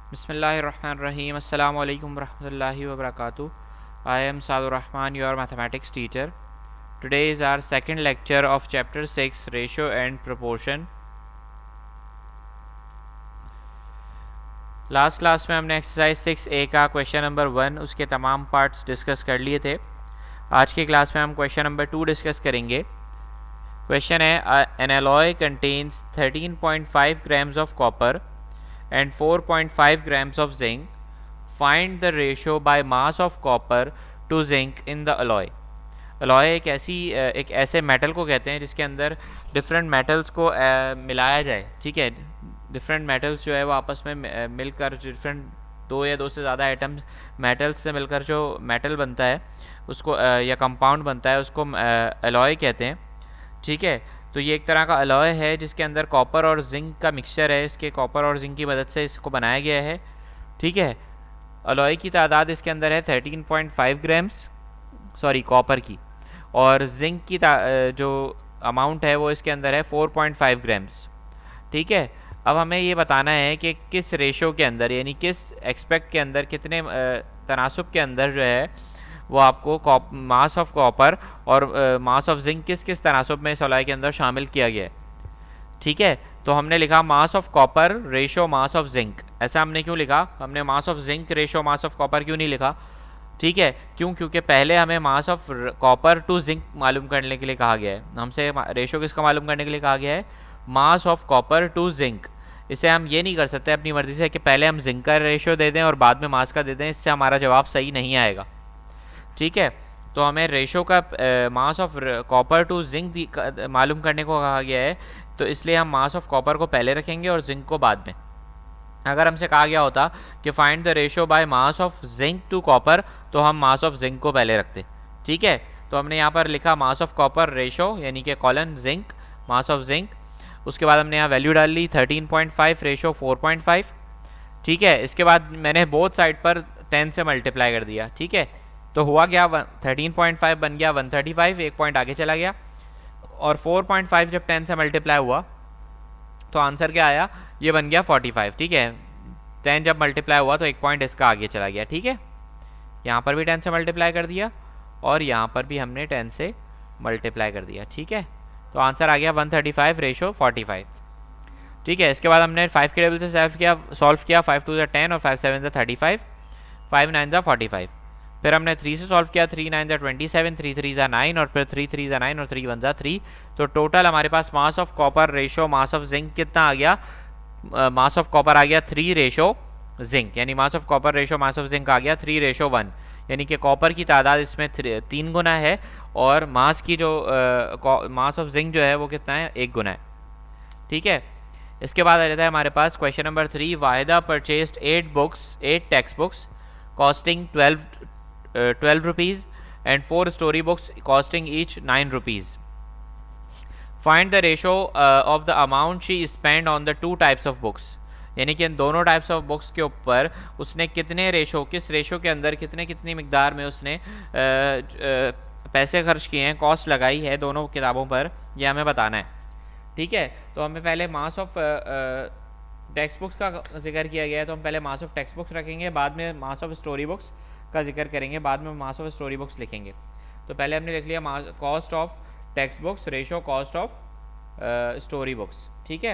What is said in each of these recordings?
Bismillahirrahmanirrahim. Assalamu alaikum warahmatullahi wabarakatuh. I am Sadur Rahman, your mathematics teacher. Today is our second lecture of chapter 6, ratio and proportion. Last class में हमने exercise 6A का question number 1 उसके तमाम parts discuss कर लिए थे. आज की क्लास में हम क्वेश्चन नंबर 2 डिस्कस करेंगे. क्वेश्चन है N alloy contains 13.5 grams of copper and 4.5 grams of zinc. Find the ratio by mass of copper to zinc in the alloy. Alloy एक ऐसे मेटल को कहते हैं जिसके अंदर डिफरेंट मेटल्स को मिलाया जाए. ठीक है, डिफरेंट मेटल्स जो है वो आपस में मिलकर डिफरेंट दो या दो से ज़्यादा आइटम्स मेटल्स से मिलकर जो मेटल बनता है उसको या कंपाउंड बनता है उसको अलॉय कहते हैं. ठीक है, तो ये एक तरह का अलॉय है जिसके अंदर कॉपर और जिंक का मिक्सचर है. इसके कॉपर और जिंक की मदद से इसको बनाया गया है. ठीक है, अलॉय की तादाद इसके अंदर है 13.5 ग्राम्स, सॉरी कॉपर की, और जिंक की जो अमाउंट है वो इसके अंदर है 4.5 ग्राम्स. ठीक है, अब हमें ये बताना है कि किस रेशो के अंदर यानी किस एक्सपेक्ट के अंदर कितने तनासुब के अंदर जो है वो आपको मास ऑफ कॉपर और मास ऑफ जिंक किस किस तनासुब में इस अलॉय के अंदर शामिल किया गया है. ठीक है, तो हमने लिखा मास of copper ratio mass of zinc. ऐसा हमने क्यों लिखा? हमने मास of zinc ratio mass of copper क्यों नहीं लिखा? ठीक है, क्योंकि पहले हमें मास ऑफ कॉपर टू जिंक मालूम करने के लिए कहा गया है. हमसे रेशो किसका मालूम करने के लिए कहा गया है? मास ऑफ कॉपर टू जिंक. इसे हम ये नहीं कर सकते अपनी मर्जी से कि पहले हम जिंक का रेशो दे दें और बाद में मास का दे दें. इससे हमारा जवाब सही नहीं आएगा. ठीक है, तो हमें रेशो का मास ऑफ कॉपर टू जिंक मालूम करने को कहा गया है, तो इसलिए हम मास ऑफ कॉपर को पहले रखेंगे और जिंक को बाद में. अगर हमसे कहा गया होता कि find the ratio by mass of zinc to copper, तो हम मास ऑफ जिंक को पहले रखते. ठीक है, तो हमने यहाँ पर लिखा मास ऑफ कॉपर रेशो यानी कि colon zinc mass of zinc. उसके बाद हमने यहाँ वैल्यू डाल ली 13.5 रेशो 4.5. ठीक है, इसके बाद मैंने बोथ साइड पर 10 से मल्टीप्लाई कर दिया. ठीक है, तो हुआ क्या, 13.5 बन गया 135, एक पॉइंट आगे चला गया. और 4.5 जब 10 से मल्टीप्लाई हुआ तो आंसर क्या आया? ये बन गया 45. ठीक है, 10 जब मल्टीप्लाई हुआ तो एक पॉइंट इसका आगे चला गया. ठीक है, यहाँ पर भी 10 से मल्टीप्लाई कर दिया और यहाँ पर भी हमने 10 से मल्टीप्लाई कर दिया. ठीक है, तो आंसर आ गया 135 रेशो 45. ठीक है, इसके बाद हमने 5 के टेबल से सॉल्व किया 5 2 ज़ा 10 और 5 7 ज़ा 35, 5 9 ज़ा 45. फिर हमने 3 से सॉल्व किया 3 9 ज़ा 27, 3 3 ज़ा 9 और फिर 3 3 ज़ा 9 और 3 1 ज़ा 3. तो टोटल हमारे पास mass of copper ratio mass of zinc कितना आ गया? मास ऑफ कॉपर आ गया 3 रेशो जिंक, यानी mass of copper ratio mass of zinc आ गया 3 रेशो 1, यानी कि कॉपर की तादाद इसमें 3 गुना है और मास की जो मास ऑफ जिंक जो है वो कितना है? 1 गुना है. ठीक है, इसके बाद आ जाता है हमारे पास question number 3. Wahida purchased 8 text books costing 12 rupees and 4 story books costing each 9 rupees. Find the ratio of the amount she spend on the 2 types of books, यानी कि इन दोनों टाइप्स ऑफ बुक्स के ऊपर उसने कितने रेशो, किस रेशो के अंदर कितनी मिकदार में उसने पैसे खर्च किए हैं, कॉस्ट लगाई है दोनों किताबों पर, यह हमें बताना है. ठीक है, तो हमें पहले मास ऑफ टेक्स्ट बुक्स का जिक्र किया गया है, तो हम पहले मास ऑफ टेक्स्ट बुक्स रखेंगे, बाद में मास ऑफ स्टोरी बुक्स का जिक्र करेंगे, बाद में मास ऑफ स्टोरी बुक्स लिखेंगे. तो पहले हमने लिख लिया cost of text books ratio cost of story books. ठीक है,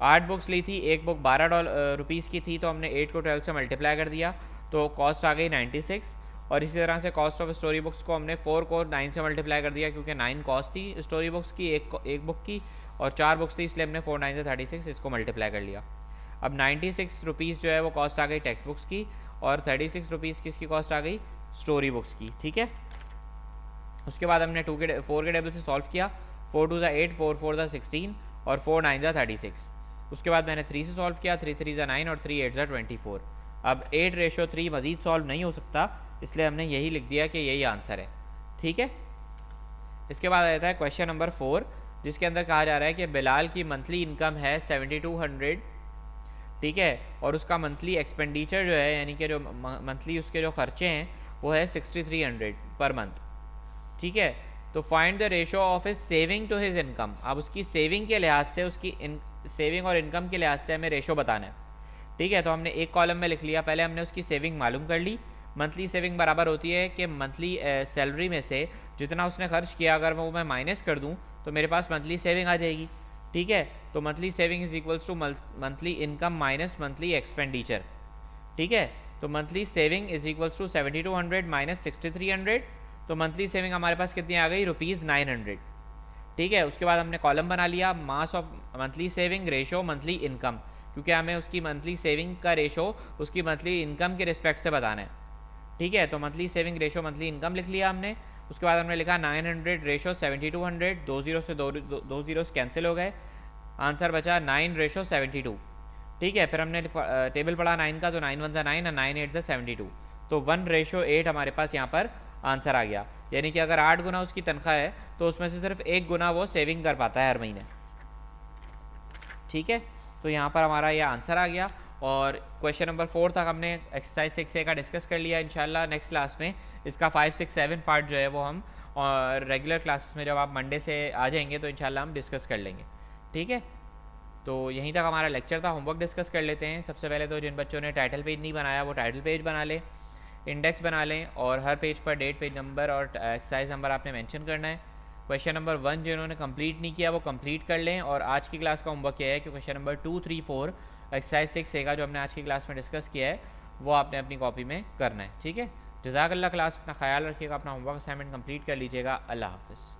8 बुक्स ली थी, एक बुक 12 रुपीज़ की थी, तो हमने 8 को 12 से मल्टीप्लाई कर दिया तो कॉस्ट आ गई 96. और इसी तरह से कॉस्ट ऑफ स्टोरी बुक्स को हमने 4 को 9 से मल्टीप्लाई कर दिया, क्योंकि 9 कॉस्ट थी स्टोरी बुक्स की एक बुक की, और 4 बुक्स थी, इसलिए हमने 4 9 से 36 इसको मल्टीप्लाई कर लिया. अब 96 रुपीज़ जो है वो कॉस्ट आ गई टेक्स्ट बुक्स की, और 36 रुपीज़ किसकी कॉस्ट आ गई? स्टोरी बुक्स की. ठीक है, उसके बाद हमने 4 के टेबल से सॉल्व किया. 4 2 ज़ा 8, 4 4 ज़ा 16 और 4 9 ज़ा 36. उसके बाद मैंने 3 से सॉल्व किया 3 3 ज़ा 9 और 3 8 ज़ा 24. अब 8 रेशो 3 मजीद सॉल्व नहीं हो सकता, इसलिए हमने यही लिख दिया कि यही आंसर है. ठीक है, इसके बाद आ जाता है क्वेश्चन नंबर 4, जिसके अंदर कहा जा रहा है कि बिलाल की मंथली इनकम है 7200. ठीक है, और उसका मंथली एक्सपेंडिचर जो है यानी कि जो मंथली उसके जो खर्चे हैं वो है 6300 पर मंथ. ठीक है, तो find the ratio of his saving to his income. अब उसकी सेविंग के लिहाज से, उसकी सेविंग और इनकम के लिहाज से हमें रेशो बताना है. ठीक है, तो हमने एक कॉलम में लिख लिया, पहले हमने उसकी सेविंग मालूम कर ली। मंथली सेविंग बराबर होती है कि मंथली सैलरी में से जितना उसने खर्च किया अगर वो मैं माइनस कर दूं तो मेरे पास मंथली सेविंग आ जाएगी। ठीक है, तो monthly saving is equals to monthly income minus monthly expenditure. ठीक है, तो monthly saving is equals to 7200 minus 6300, तो मंथली सेविंग हमारे पास कितनी आ गई, ₹900। ठीक है, उसके बाद हमने कॉलम बना लिया mass of monthly saving ratio monthly income, क्योंकि हमें उसकी मंथली सेविंग का रेशो उसकी मंथली इनकम के रिस्पेक्ट से बताना है। ठीक है, तो monthly saving ratio monthly income लिख लिया हमने। उसके बाद हमने लिखा 900 रेशो 7200, 2 जीरो से दो जीरोस कैंसिल हो गए, आंसर बचा 9 रेशो 72। ठीक है, फिर हमने टेबल पढ़ा 9 का, तो 9 1 9 और 9 8 72, तो 1 रेशो 8 हमारे पास यहाँ पर आंसर आ गया। यानी कि अगर 8 गुना उसकी तनख्वाह है तो उसमें से सिर्फ 1 गुना वो सेविंग कर पाता है हर महीने। ठीक है, तो यहाँ पर हमारा ये आंसर आ गया। और क्वेश्चन नंबर 4 तक हमने एक्सरसाइज 6A का डिस्कस कर लिया। इंशाल्लाह नेक्स्ट क्लास में इसका 5 6 7 पार्ट जो है वो हम और रेगुलर क्लासेस में जब आप मंडे से आ जाएंगे तो इंशाल्लाह हम डिस्कस कर लेंगे। ठीक है, तो यहीं तक हमारा लेक्चर था। होमवर्क डिस्कस कर लेते हैं। सबसे पहले तो जिन बच्चों ने टाइटल पेज नहीं बनाया वो टाइटल पेज बना लें, इंडेक्स बना लें और हर पेज पर डेट, पेज नंबर और एक्सरसाइज नंबर आपने मेंशन करना है। क्वेश्चन नंबर 1 जिन्होंने कंप्लीट नहीं किया वो कंप्लीट कर लें। और आज की क्लास का होमवर्क यह है कि क्वेश्चन नंबर 2 3 4 एक्सरसाइज 6A का जो हमने आज की क्लास में डिस्कस किया है वो आपने अपनी कॉपी में करना है। ठीक है, जज़ाकल्लाह। क्लास अपना ख्याल रखिएगा, अपना होमवर्क असाइनमेंट कंप्लीट कर लीजिएगा। अल्लाह हाफ़िज़।